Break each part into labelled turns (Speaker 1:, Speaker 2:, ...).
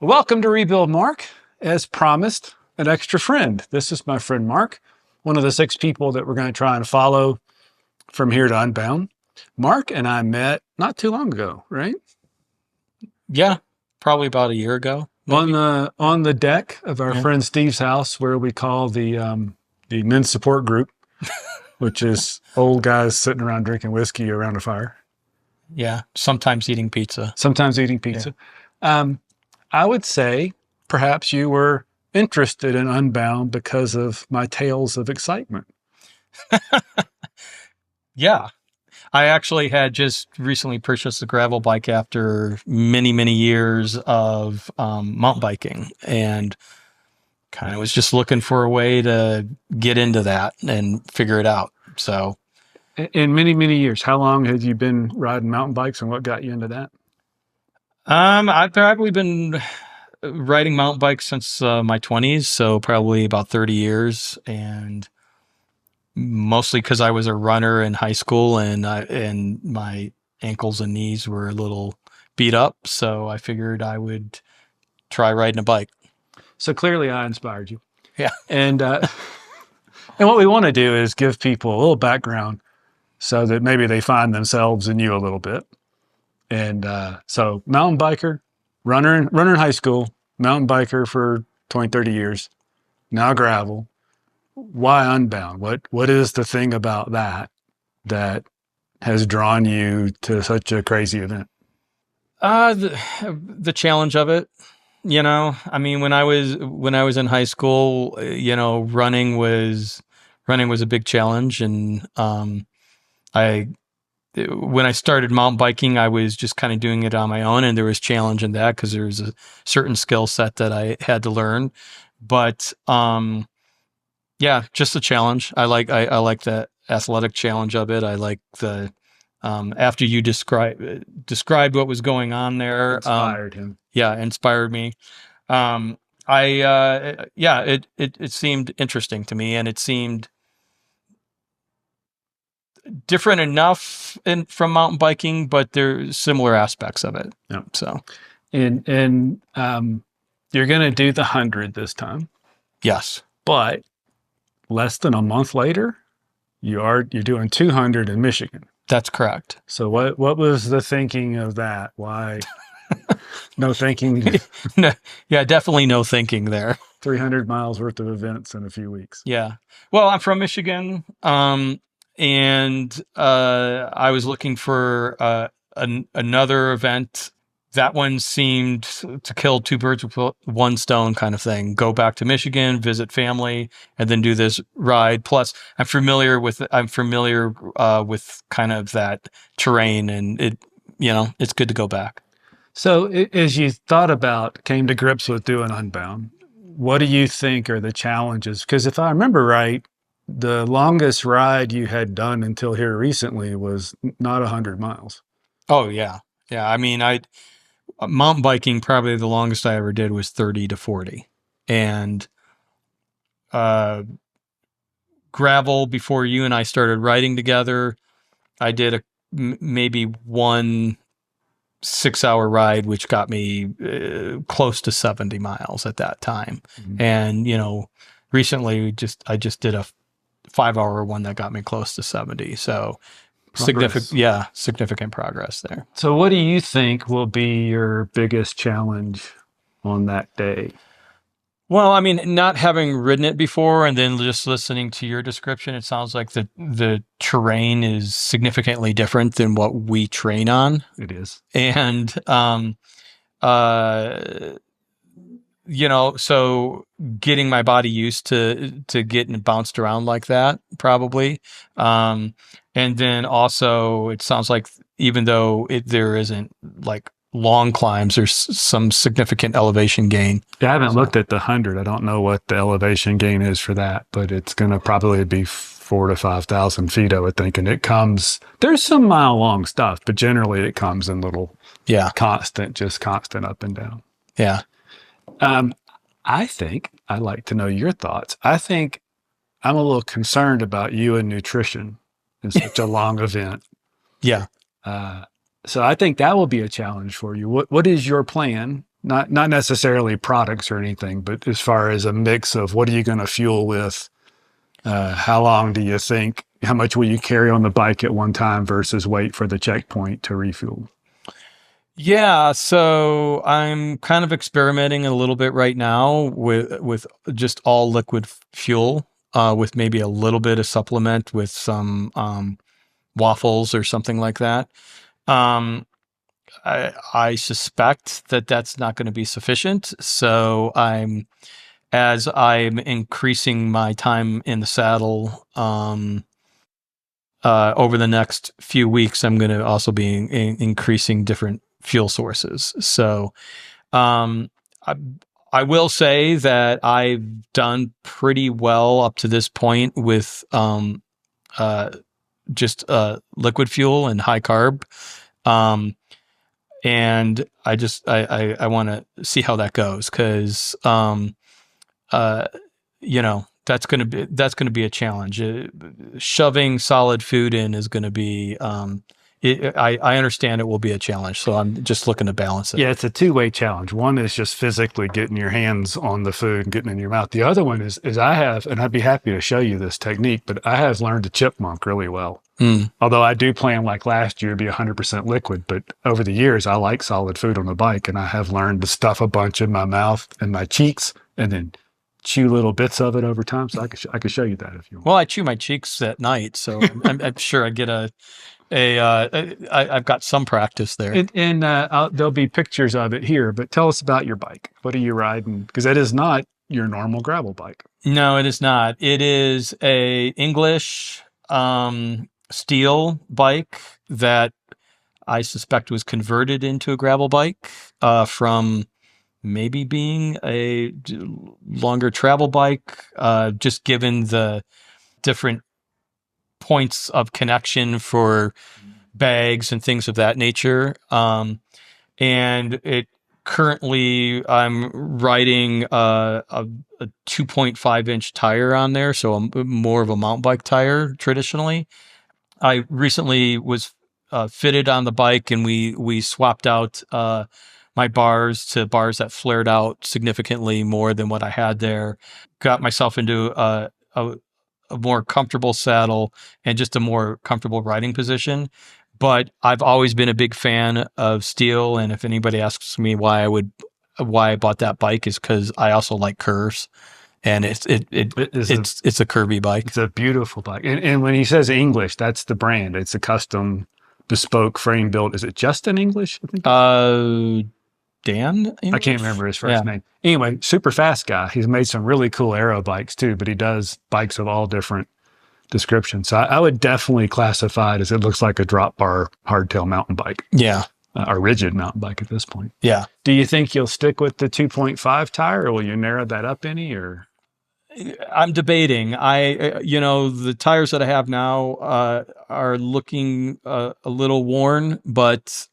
Speaker 1: Welcome to Rebuild Mark. As promised, an extra friend. This is my friend Mark, one of the 6 people that we're going to try and follow from here to Unbound. Mark and I met not too long ago, right?
Speaker 2: Yeah, probably about a year ago. Maybe.
Speaker 1: On the deck of our friend Steve's house, where we call the men's support group, which is old guys sitting around drinking whiskey around a fire.
Speaker 2: Yeah, sometimes eating pizza.
Speaker 1: Sometimes eating pizza. Yeah. I would say perhaps you were interested in Unbound because of my tales of excitement.
Speaker 2: Yeah. I actually had just recently purchased a gravel bike after many, many years of mountain biking, and kind of was just looking for a way to get into that and figure it out. So
Speaker 1: in many, many years, how long have you been riding mountain bikes and what got you into that?
Speaker 2: I've probably been riding mountain bikes since my 20s, so probably about 30 years, and mostly because I was a runner in high school, and my ankles and knees were a little beat up, so I figured I would try riding a bike.
Speaker 1: So clearly I inspired you.
Speaker 2: Yeah.
Speaker 1: And what we want to do is give people a little background so that maybe they find themselves in you a little bit. And so mountain biker, runner in high school, mountain biker for 20, 30 years, now gravel. Why Unbound? What is the thing about that has drawn you to such a crazy event?
Speaker 2: The challenge of it, I mean, when I was in high school, running was a big challenge. And when I started mountain biking, I was just kind of doing it on my own, and there was challenge in that because there was a certain skill set that I had to learn. But yeah, just a challenge. I like the athletic challenge of it. I like the after you described what was going on there.
Speaker 1: Inspired him.
Speaker 2: Yeah, inspired me. It seemed interesting to me, and it seemed different enough from mountain biking, but there's similar aspects of it.
Speaker 1: Yeah.
Speaker 2: So,
Speaker 1: and you're going to do the 100 this time.
Speaker 2: Yes.
Speaker 1: But less than a month later, you're doing 200 in Michigan.
Speaker 2: That's correct.
Speaker 1: So what was the thinking of that? Why? No thinking.
Speaker 2: No, yeah, definitely no thinking there.
Speaker 1: 300 miles worth of events in a few weeks.
Speaker 2: Yeah. Well, I'm from Michigan. And I was looking for another event. That one seemed to kill 2 birds with 1 stone kind of thing. Go back to Michigan, visit family, and then do this ride. Plus, I'm familiar with kind of that terrain, and it's good to go back.
Speaker 1: So as you came to grips with doing Unbound, what do you think are the challenges? Because if I remember right, the longest ride you had done until here recently was not 100 miles.
Speaker 2: Oh, yeah. Yeah. I mean, mountain biking, probably the longest I ever did was 30 to 40. And gravel, before you and I started riding together, I did maybe 1 6-hour ride, which got me close to 70 miles at that time. Mm-hmm. And, recently I just did a 5-hour one that got me close to 70. So significant progress there.
Speaker 1: So what do you think will be your biggest challenge on that day?
Speaker 2: Well, I mean, not having ridden it before and then just listening to your description, it sounds like the terrain is significantly different than what we train on.
Speaker 1: It is.
Speaker 2: And, so getting my body used to getting bounced around like that, probably. And then also it sounds like even though there isn't like long climbs, there's some significant elevation gain.
Speaker 1: Yeah, I haven't looked at the 100. I don't know what the elevation gain is for that, but it's going to probably be 4,000 to 5,000 feet, I would think. And there's some mile long stuff, but generally it comes in little, constant up and down.
Speaker 2: Yeah.
Speaker 1: I think I'd like to know your thoughts. I think I'm a little concerned about you and nutrition in such a long event.
Speaker 2: Yeah.
Speaker 1: So I think that will be a challenge for you. What is your plan not necessarily products or anything, but as far as a mix of what are you going to fuel with, how long do you think, how much will you carry on the bike at one time versus wait for the checkpoint to refuel?
Speaker 2: Yeah, so I'm kind of experimenting a little bit right now with just all liquid fuel, with maybe a little bit of supplement with some waffles or something like that. Um, I suspect that that's not going to be sufficient. So as I'm increasing my time in the saddle, over the next few weeks, I'm going to also be increasing different fuel sources. So, um, I, I will say that I've done pretty well up to this point with, uh, just, liquid fuel and high carb. Um, and I want to see how that goes. Cause, uh, that's going to be a challenge. Shoving solid food in is going to be, I understand it will be a challenge. So I'm just looking to balance it.
Speaker 1: Yeah, it's a two-way challenge. One is just physically getting your hands on the food and getting it in your mouth. The other one is I have, and I'd be happy to show you this technique, but I have learned to chipmunk really well. Although I do plan like last year to be 100% liquid, but over the years I like solid food on the bike, and I have learned to stuff a bunch in my mouth and my cheeks, and then chew little bits of it over time. So I could show you that if you want.
Speaker 2: Well, I chew my cheeks at night, so I'm sure I get I've got some practice there.
Speaker 1: And there'll be pictures of it here, but tell us about your bike. What are you riding? Because that is not your normal gravel bike.
Speaker 2: No, it is not. It is a English steel bike that I suspect was converted into a gravel bike from maybe being a longer travel bike, just given the different points of connection for bags and things of that nature. And it currently I'm riding a 2.5 inch tire on there, so more of a mountain bike tire traditionally. I recently was fitted on the bike, and we swapped out my bars to bars that flared out significantly more than what I had there. Got myself into a more comfortable saddle and just a more comfortable riding position. But I've always been a big fan of steel, and if anybody asks me why I bought that bike, is because I also like curves, and it's a curvy bike.
Speaker 1: It's a beautiful bike. And when he says English, that's the brand. It's a custom bespoke frame built. Is it Justin English? I think?
Speaker 2: Dan English?
Speaker 1: I can't remember his first name. Anyway, super fast guy. He's made some really cool aero bikes too, but he does bikes of all different descriptions. So I would definitely classify it as it looks like a drop bar hardtail mountain bike.
Speaker 2: Yeah.
Speaker 1: A rigid mountain bike at this point.
Speaker 2: Yeah.
Speaker 1: Do you think you'll stick with the 2.5 tire, or will you narrow that up any? Or
Speaker 2: I'm debating. The tires that I have now are looking a little worn, but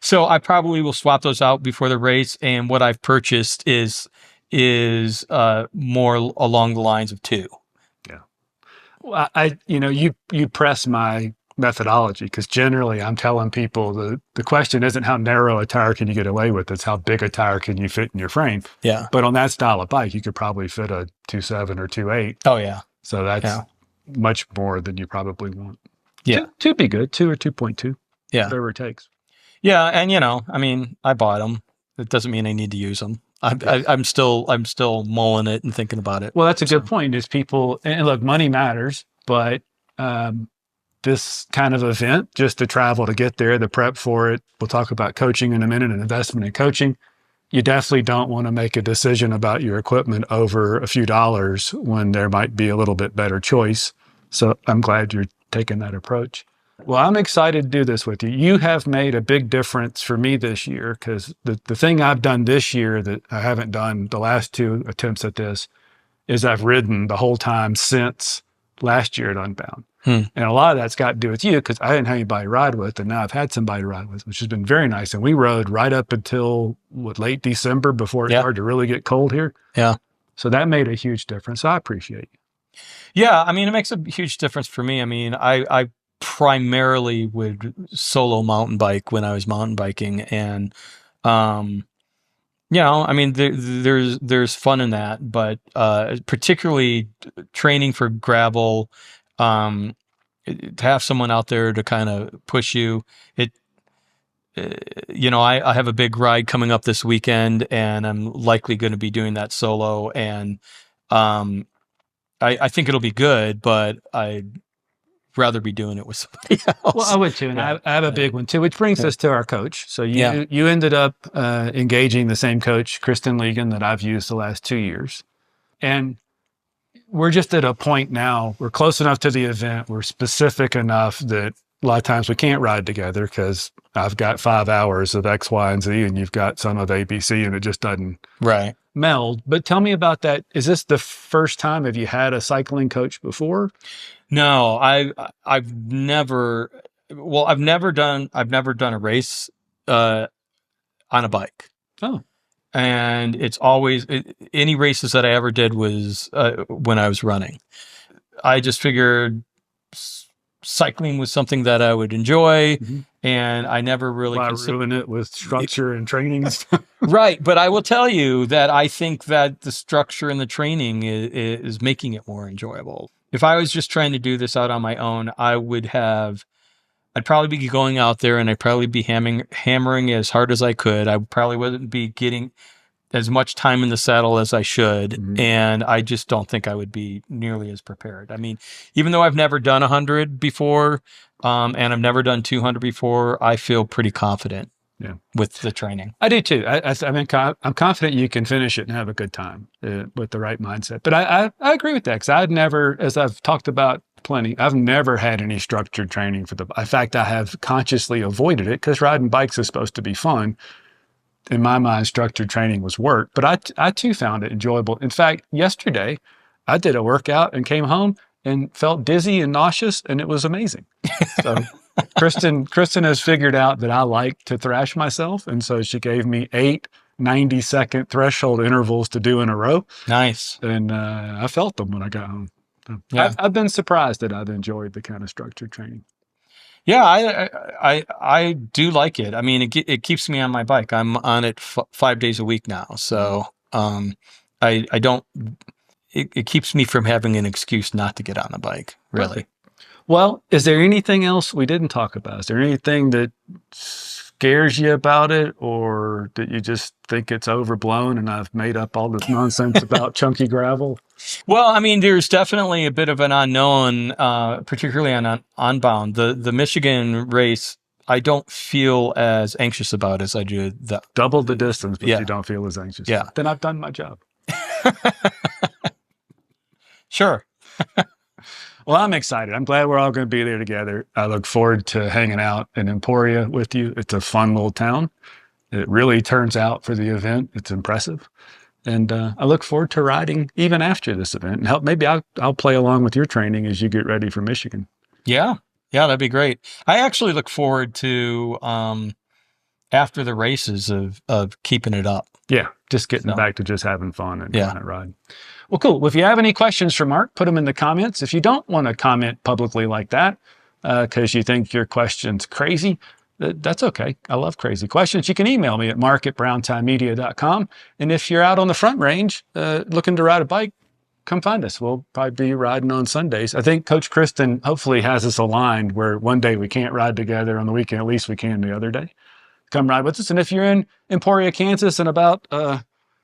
Speaker 2: so I probably will swap those out before the race. And what I've purchased is more along the lines of 2.
Speaker 1: Yeah. Well, you press my methodology, because generally I'm telling people the question isn't how narrow a tire can you get away with, it's how big a tire can you fit in your frame.
Speaker 2: Yeah.
Speaker 1: But on that style of bike, you could probably fit a 2.7 or 2.8.
Speaker 2: Oh yeah.
Speaker 1: So that's much more than you probably want.
Speaker 2: Yeah.
Speaker 1: 2 be good, 2 or 2.2.
Speaker 2: Yeah.
Speaker 1: Whatever it takes.
Speaker 2: Yeah. And I bought them. It doesn't mean I need to use them. I'm still mulling it and thinking about it.
Speaker 1: Well, that's a good point, is people, and look, money matters, but this kind of event, just to travel to get there, the prep for it, we'll talk about coaching in a minute and investment in coaching. You definitely don't want to make a decision about your equipment over a few dollars when there might be a little bit better choice. So I'm glad you're taking that approach. Well, I'm excited to do this with you. You have made a big difference for me this year, because the thing I've done this year that I haven't done the last 2 attempts at this is I've ridden the whole time since last year at Unbound. And a lot of that's got to do with you, because I didn't have anybody to ride with, and now I've had somebody to ride with, which has been very nice. And we rode right up until late December, before it started to really get cold here.
Speaker 2: Yeah.
Speaker 1: So that made a huge difference. So I appreciate you.
Speaker 2: Yeah. I mean, it makes a huge difference for me. I mean, I primarily would solo mountain bike when I was mountain biking, and I mean, there's fun in that, but particularly training for gravel, um, to have someone out there to kind of push you. It, I have a big ride coming up this weekend, and I'm likely going to be doing that solo, and um, I think it'll be good, but I'd rather be doing it with somebody else.
Speaker 1: Well, I would too, and
Speaker 2: Yeah.
Speaker 1: I have a big one too, which brings us to our coach. So
Speaker 2: Yeah.
Speaker 1: you ended up engaging the same coach, Kristen Legan, that I've used the last 2 years, and we're just at a point now. We're close enough to the event. We're specific enough that a lot of times we can't ride together because I've got 5 hours of X, Y, and Z, and you've got some of ABC, and it just doesn't
Speaker 2: Right.
Speaker 1: meld. But tell me about that. Is this the first time? Have you had a cycling coach before?
Speaker 2: No, I've never. Well, I've never done a race on a bike,
Speaker 1: Oh,
Speaker 2: and it's always any races that I ever did was when I was running. I just figured cycling was something that I would enjoy, and I never really
Speaker 1: why ruin it with structure and training and stuff?
Speaker 2: Right, but I will tell you that I think that the structure and the training is making it more enjoyable. If I was just trying to do this out on my own, I'd probably be going out there and I'd probably be hammering as hard as I could. I probably wouldn't be getting as much time in the saddle as I should. And I just don't think I would be nearly as prepared. I mean, even though I've never done 100 before, and I've never done 200 before, I feel pretty confident with the training.
Speaker 1: I do too. I mean, I'm confident you can finish it and have a good time with the right mindset. But I agree with that, because I'd never, as I've talked about plenty, I've never had any structured training for in fact, I have consciously avoided it because riding bikes is supposed to be fun. In my mind, structured training was work, but I too found it enjoyable. In fact, yesterday I did a workout and came home and felt dizzy and nauseous, and it was amazing. So Kristen has figured out that I like to thrash myself, and so she gave me 8 90-second threshold intervals to do in a row.
Speaker 2: Nice.
Speaker 1: And I felt them when I got home. So
Speaker 2: Yeah.
Speaker 1: I've been surprised that I've enjoyed the kind of structured training.
Speaker 2: Yeah, I do like it. I mean, it keeps me on my bike. I'm on it 5 days a week now, so I don't. It keeps me from having an excuse not to get on the bike. Really.
Speaker 1: Perfect. Well, is there anything else we didn't talk about? Is there anything that scares you about it, or that you just think it's overblown and I've made up all this nonsense about chunky gravel?
Speaker 2: Well, I mean, there's definitely a bit of an unknown, particularly on Unbound. The Michigan race, I don't feel as anxious about as I do
Speaker 1: Double the distance, but you don't feel as anxious.
Speaker 2: Yeah.
Speaker 1: Then I've done my job.
Speaker 2: Sure.
Speaker 1: Well, I'm excited. I'm glad we're all going to be there together. I look forward to hanging out in Emporia with you. It's a fun little town. It really turns out for the event. It's impressive. And I look forward to riding even after this event. And maybe I'll play along with your training as you get ready for Michigan.
Speaker 2: Yeah. Yeah, that'd be great. I actually look forward to after the races of keeping it up.
Speaker 1: Yeah, just getting back to just having fun and going to ride. Well, cool. Well, if you have any questions for Mark, put them in the comments. If you don't want to comment publicly like that because you think your question's crazy, that's okay. I love crazy questions. You can email me at mark@browntimemedia.com. And if you're out on the Front Range looking to ride a bike, come find us. We'll probably be riding on Sundays. I think Coach Kristen hopefully has us aligned where one day we can't ride together on the weekend. At least we can the other day. Come ride with us. And if you're in Emporia, Kansas in about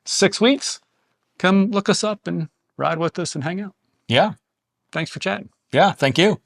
Speaker 1: 6 weeks, come look us up and ride with us and hang out.
Speaker 2: Yeah.
Speaker 1: Thanks for chatting.
Speaker 2: Yeah. Thank you.